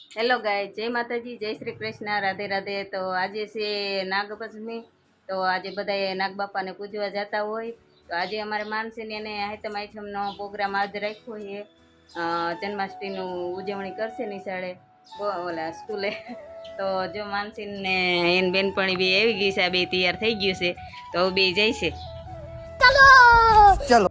Hello ગાય, જય માતાજી, જય શ્રી કૃષ્ણ, રાધે રાધે. તો આજે છે નાગપંચમી. તો આજે બધા નાગ બાપાને પૂજવા જતા હોય. તો આજે અમારે માનસીને એને હાઈતમ આઈટમનો પ્રોગ્રામ આજ રાખ્યો છે. જન્માષ્ટમીનું ઉજવણી કરશે નિશાળે ઓલા સ્કૂલે. તો જો માનસીને એની બેનપણી બી આવી ગઈ છે, આ બે તૈયાર થઈ ગયું છે. તો બે જાય છે. ચલો ચલો.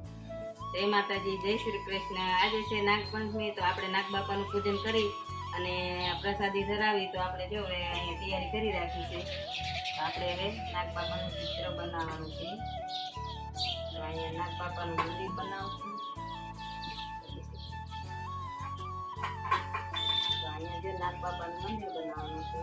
જય માતાજી, જય શ્રી કૃષ્ણ. આજે છે નાગપંચમી. તો આપણે નાગ બાપાનું પૂજન કરી અને પ્રસાદી ધરાવી. તો આપણે જો અહીંયા તૈયારી કરી રાખી છે. તો આપણે હવે નાગ બાપાનું ચિત્ર બનાવવાનું છે. તો અહીંયા નાગ બાપાનું મંદિર બનાવશું. તો અહીંયા જો નાગ બાપાનું મંદિર બનાવવાનું છે.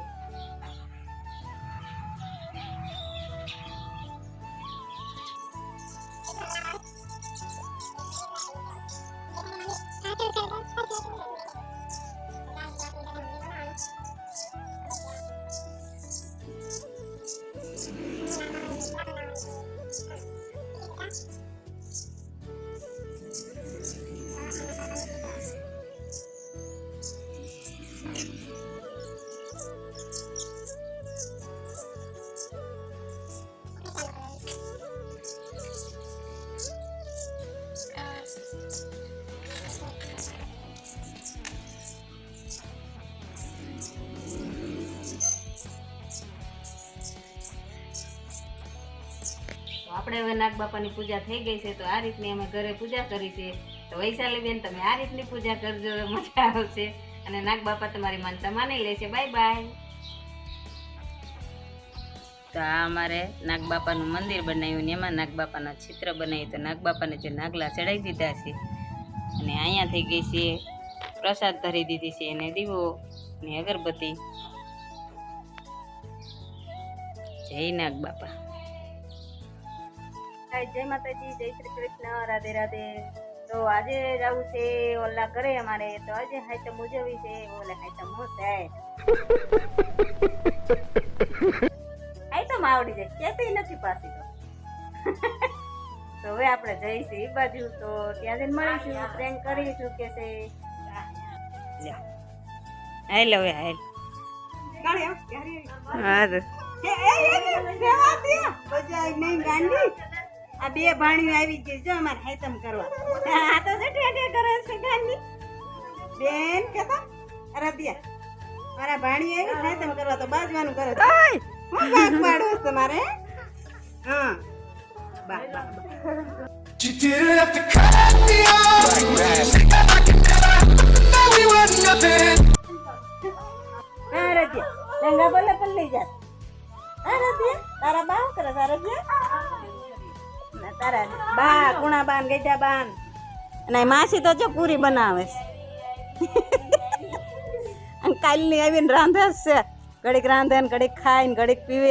આપણે હવે નાગ બાપાની પૂજા થઈ ગઈ છે. તો આ રીતની અમે ઘરે પૂજા કરી છે. તો વૈશાલી બેન, તમે આ રીતની પૂજા કરજો, મજા આવશે. અને નાગ બાપા તમારી માનતા માની લેશે. Bye bye. તો આ અમારે નાગ બાપાનું મંદિર બનાવ્યું ને એમાં નાગ બાપાના ચિત્ર બનાવ્યું. તો નાગ બાપાને જે નાગલા ચડાવી દીધા છે અને અહીંયા થઈ ગઈ છે પ્રસાદ ધરી દીધી છે અને દીવો ને અગરબત્તી. જય નાગ બાપા. જય માતાજી, જય શ્રી કૃષ્ણ, રાધે રાધે. તો આજે જવું છે ઓલા કરે અમારે. તો આજે હાઈતમ ઉજવવી છે. ઓલા હાઈતમ હું થાય હાઈતમ આવડી જાય, કેતી નથી પાછી. તો હવે આપણે જઈશું એ બાજુ. તો ત્યાં જઈને મળીશું, પ્રેન્ક કરીશું કે છે. હાલ હવે હાલ. આ બે ભાણીઓ આવી ગઈ જો અમારે હાઈતમ કરવા. આ તો કરે છે ગાંડી બેન. કેતા અરદિયા મારા ભાણી આવી હાઈતમ કરવા. તો બાજવાનું કરે છે. હું ભાગ પાડો તમારે. હા બા બા. You didn't have to cut me off. We were nothing. અરદિયા lehenga બોલે પણ લઈ જા. અરદિયા તારા બા કરે અરદિયા. તારા બા કુણા બાન ગઈડા બાન અને માસી તો જો પૂરી બનાવે છે. અને કાલની આવીને રાંધે છે. ઘડીક રાંધે ને ઘડીક ખાય ને ઘડીક પીવે.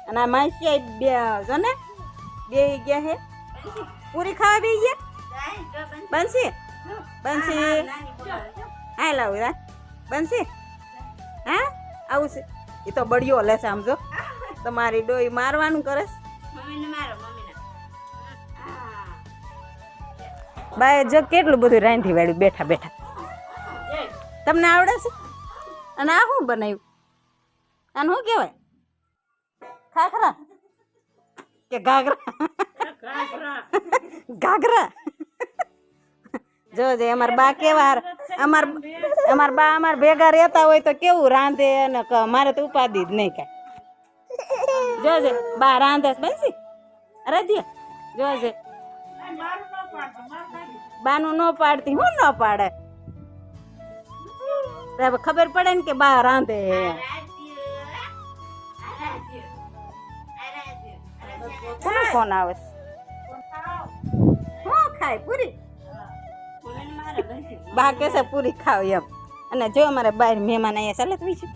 અને આ માસી બે જો ને બે ગયા હે પૂરી ખાવા બે ગયા. બંસી બંસી હા લાવ બંસી. હા આવું છે. એ તો બળિયો લે છે. આમ જો તમારી ડોઈ મારવાનું કરે છે. બાય જો કેટલું બધું રાંધી વાળ્યું બેઠા બેઠા. તમને આવડે છે? અને આ શું બનાવ્યું? આને શું કહેવાય? ખાખરા કે ઘાઘરા? ઘાઘરા. જોજે અમાર બા કેવા અમાર બા અમાર ભેગા રહેતા હોય તો કેવું રાંધે. અને મારે તો ઉપાધિ જ નહીં કાંઈ. જોજે બા રાંધે બનશી. અરે જોજે બાનું ન પાડતી. હું ન પાડે? ખબર પડે ને કે બા રાંધે. કોનો ફોન આવે? હું ખાય પૂરી? બા કેસે પૂરી ખાવ એમ. અને જો અમારે બહાર મહેમાન અહીંયા ચાલે તો છે.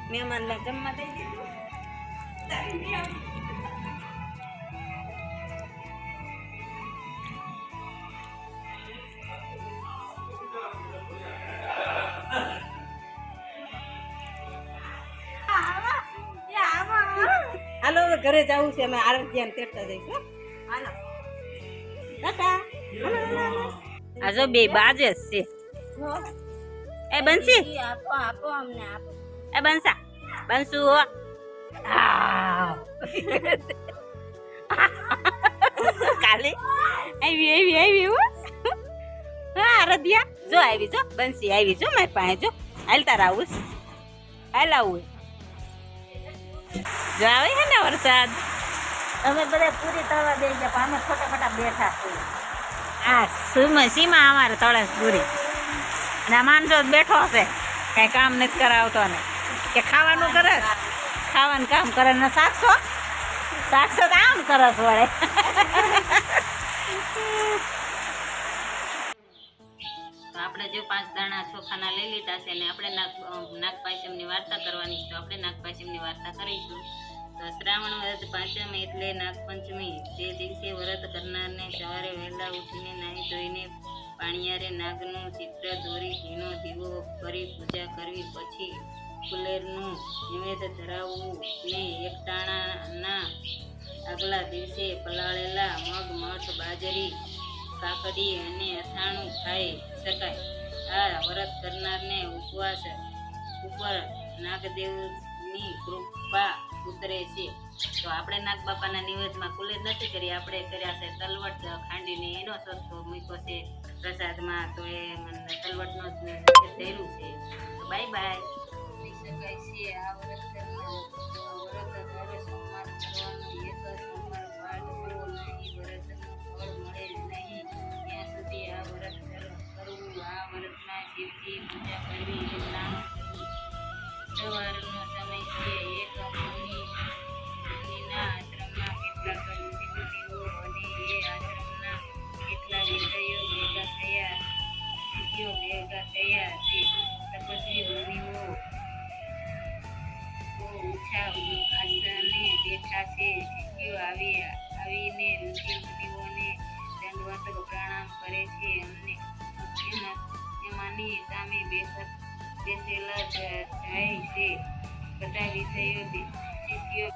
મહેમાન જમવા દઈ દીધું. હાલો હવે ઘરે જવું છે. અમે આરત્યાને તેડતા જઈશું. હાલો ટાટા. આ જો બે બાજે છે. એ બંસી, આપો આપો અમને આપો. એ બંસા, બંસુ કાલે આવી હો. હા રદિયા જો આવી, જો બંસી આવી, જો મારી પાસે જો. હાલ તારા આવું, હાલ આવું જો આવે છે ને વરસાદ. અમે બધા પૂરી તળવા દઈ ગયા પણ અમે ખોટા ખોટા બેઠા છીએ. આ સીમા અમારે તળસ પૂરી અને આ માણસો જ બેઠો હશે, કઈ કામ નથી કરાવતો ને કે ખાવાનું કરે, ખાવાનું કામ કરે ને સાતસો તો આમ સરસ વળે. તો આપણે જો 5 દાણા ચોખાના લઈ લીધા છે ને આપણે નાગપાંચમની વાર્તા કરવાની છે. તો આપણે નાગપાંચમની વાર્તા કરીશું. તો શ્રાવણ વ્રત પાંચમ એટલે નાગપંચમી. તે દિવસે વ્રત કરનારને સવારે વહેલા ઉઠીને નાહી ધોઈને પાણીયારે નાગનું ચિત્ર દોરી ઘીનો દીવો કરી પૂજા કરવી. પછી કુલેરનું નિવેદ ધરાવવું ને એકટાણાના આગલા દિવસે પલાળેલા મગ, મઠ, બાજરી, કાકડી અને અથાણું ખાઈ શકાય. આ વ્રત કરનારને ઉપવાસ ઉપર નાગદેવની કૃપા ઉતરે છે. તો આપણે નાગ બાપાના નિવેદમાં કુલેર નથી કરી, આપણે કર્યા છે તલવટ ખાંડીને એનો સસ્તો મૂક્યો છે પ્રસાદમાં. તો એ તલવટનો જ ધર્યું છે. તો બાય બાય. શકાય છે આ વ્રત કરનાર વ્રત દર સોમવાર કરવાનું. એક સોમવાર પાળવો નહીં, વ્રતનું ફળ મળે નહીં ત્યાં સુધી આ વ્રત કરવું. આ વ્રતમાં શિવજી પૂજા કરવી, એકટાણું કરવું. સવારનો સમય છે. એક મુનિના આશ્રમમાં કેટલાક ઋષિમુનિઓ અને એ આશ્રમના કેટલા વિષયો ભેગા થયા, શિષ્યો ભેગા થયા. તે તપસ્વી મુનિઓ ઊંચા આસને બેઠા છે. શિષ્યો આવીને ઋષિ મુનિઓને દંડવત પ્રણામ કરે છે. એમાંની સામે બેસેલા જાય છે. બધા વિષયો શિષ્યો